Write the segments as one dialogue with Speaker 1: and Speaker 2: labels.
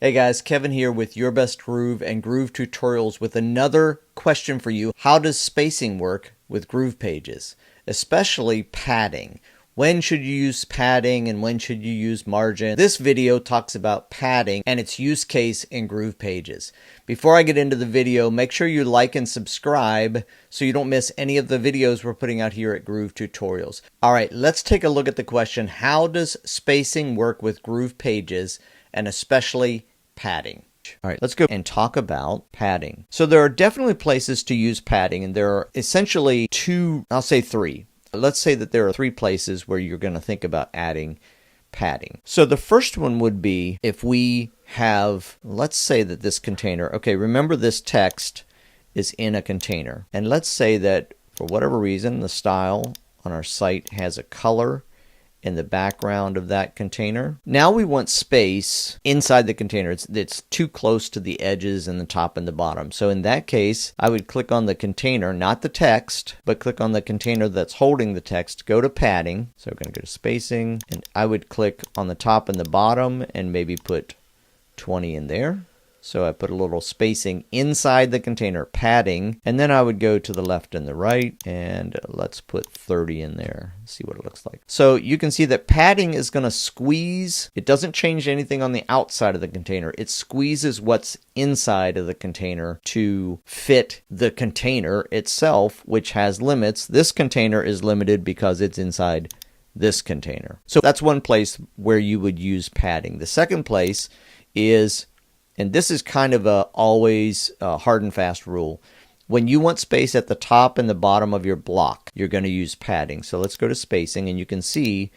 Speaker 1: Hey guys, Kevin here with Your Best Groove and Groove Tutorials with another question for you. How does spacing work with groove pages, especially padding? When should you use padding and when should you use margin? This video talks about padding and its use case in groove pages. Before I get into the video, make sure you like and subscribe so you don't miss any of the videos we're putting out here at Groove Tutorials. All right, let's take a look at the question. How does spacing work with groove pages and especially padding? All right, let's go and talk about padding. So there are definitely places to use padding, and there are essentially I'll say three. Let's say that there are three places where you're going to think about adding padding. So the first one would be if we have, let's say that this container, okay, remember this text is in a container. And let's say that for whatever reason, the style on our site has a color in the background of that container. Now we want space inside the container. It's too close to the edges and the top and the bottom. So in that case, I would click on the container, not the text, but click on the container that's holding the text, go to padding. So we're going to go to spacing, and I would click on the top and the bottom and maybe put 20 in there. So I put a little spacing inside the container, padding, and then I would go to the left and the right, and let's put 30 in there, see what it looks like. So you can see that padding is going to squeeze. It doesn't change anything on the outside of the container. It squeezes what's inside of the container to fit the container itself, which has limits. This container is limited because it's inside this container. So that's one place where you would use padding. The second place is, and this is kind of a always hard and fast rule. When you want space at the top and the bottom of your block, you're going to use padding. So let's go to spacing, and you can see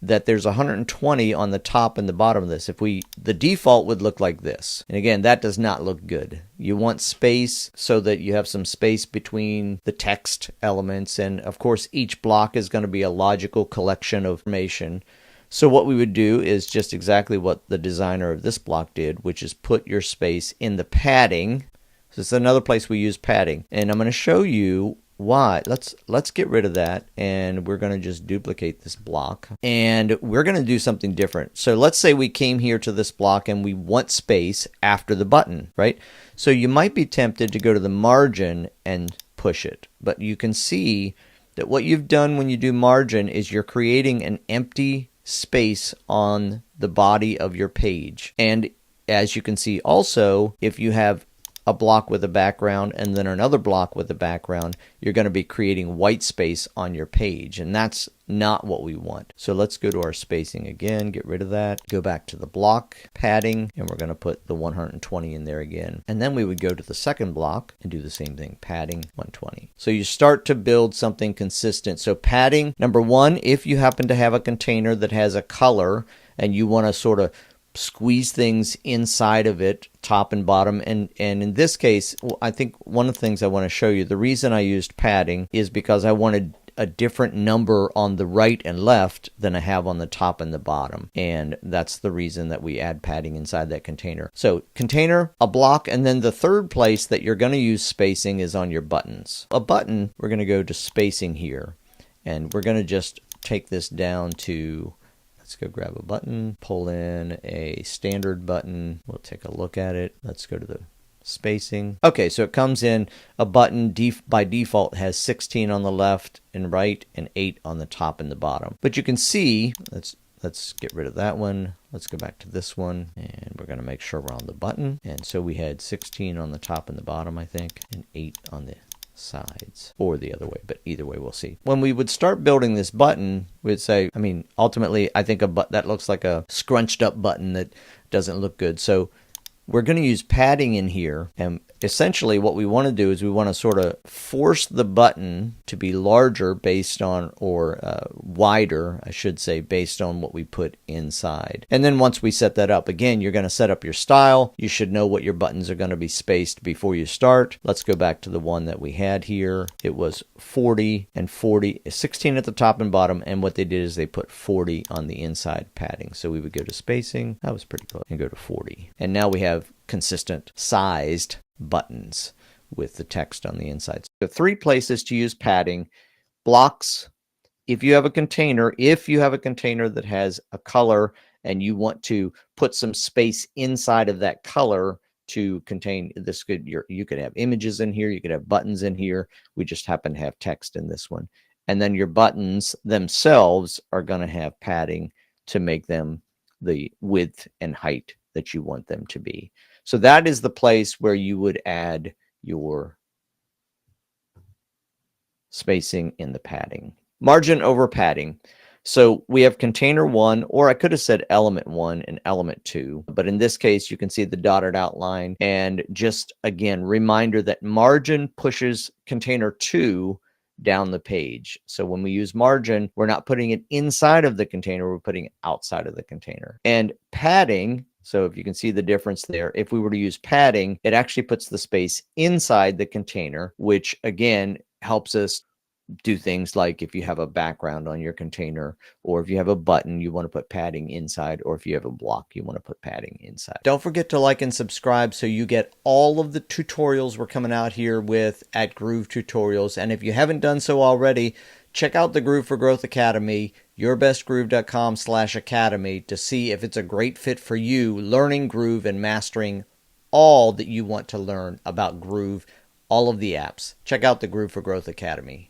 Speaker 1: that there's 120 on the top and the bottom of this. The default would look like this. And again, that does not look good. You want space so that you have some space between the text elements. And of course, each block is going to be a logical collection of information. So what we would do is just exactly what the designer of this block did, which is put your space in the padding. So it's another place we use padding. And I'm going to show you why. Let's get rid of that, and we're going to just duplicate this block. And we're going to do something different. So let's say we came here to this block and we want space after the button, right? So you might be tempted to go to the margin and push it. But you can see that what you've done when you do margin is you're creating an empty space on the body of your page. And as you can see also, if you have a block with a background and then another block with a background, you're going to be creating white space on your page, and that's not what we want. So let's go to our spacing again, get rid of that, go back to the block padding, and we're going to put the 120 in there again. And then we would go to the second block and do the same thing, padding 120. So you start to build something consistent. So padding, number one, if you happen to have a container that has a color and you want to sort of squeeze things inside of it, top and bottom. And in this case, I think one of the things I want to show you, the reason I used padding is because I wanted a different number on the right and left than I have on the top and the bottom. And that's the reason that we add padding inside that container. So container, a block, and then the third place that you're going to use spacing is on your buttons. A button, we're going to go to spacing here, and we're going to just take this down to, let's go grab a button, pull in a standard button. We'll take a look at it. Let's go to the spacing. Okay, so it comes in a button by default has 16 on the left and right and 8 on the top and the bottom. But you can see, let's get rid of that one. Let's go back to this one, and we're going to make sure we're on the button. And so we had 16 on the top and the bottom, I think, and 8 on the sides, or the other way, but either way we'll see. When we would start building this button, we'd say, ultimately I think that looks like a scrunched up button that doesn't look good. So we're going to use padding in here, and essentially what we want to do is we want to sort of force the button to be larger based on, or wider, I should say, based on what we put inside. And then once we set that up, again, you're going to set up your style. You should know what your buttons are going to be spaced before you start. Let's go back to the one that we had here. It was 40 and 40, 16 at the top and bottom, and what they did is they put 40 on the inside padding. So we would go to spacing, that was pretty close, and go to 40. And now we have consistent sized buttons with the text on the inside. So three places to use padding: blocks, if you have a container that has a color and you want to put some space inside of that color to contain this. You could have images in here, you could have buttons in here. We just happen to have text in this one. And then your buttons themselves are going to have padding to make them the width and height that you want them to be. So that is the place where you would add your spacing in the padding. Margin over padding. So we have container 1, or I could have said element 1 and element 2, but in this case, you can see the dotted outline. And just again, reminder that margin pushes container 2 down the page. So when we use margin, we're not putting it inside of the container, we're putting it outside of the container. And padding, so if you can see the difference there, if we were to use padding, it actually puts the space inside the container, which again helps us do things like if you have a background on your container, or if you have a button, you want to put padding inside, or if you have a block, you want to put padding inside. Don't forget to like and subscribe so you get all of the tutorials we're coming out here with at Groove Tutorials. And if you haven't done so already, check out the Groove for Growth Academy, yourbestgroove.com/academy, to see if it's a great fit for you, learning Groove and mastering all that you want to learn about Groove, all of the apps. Check out the Groove for Growth Academy.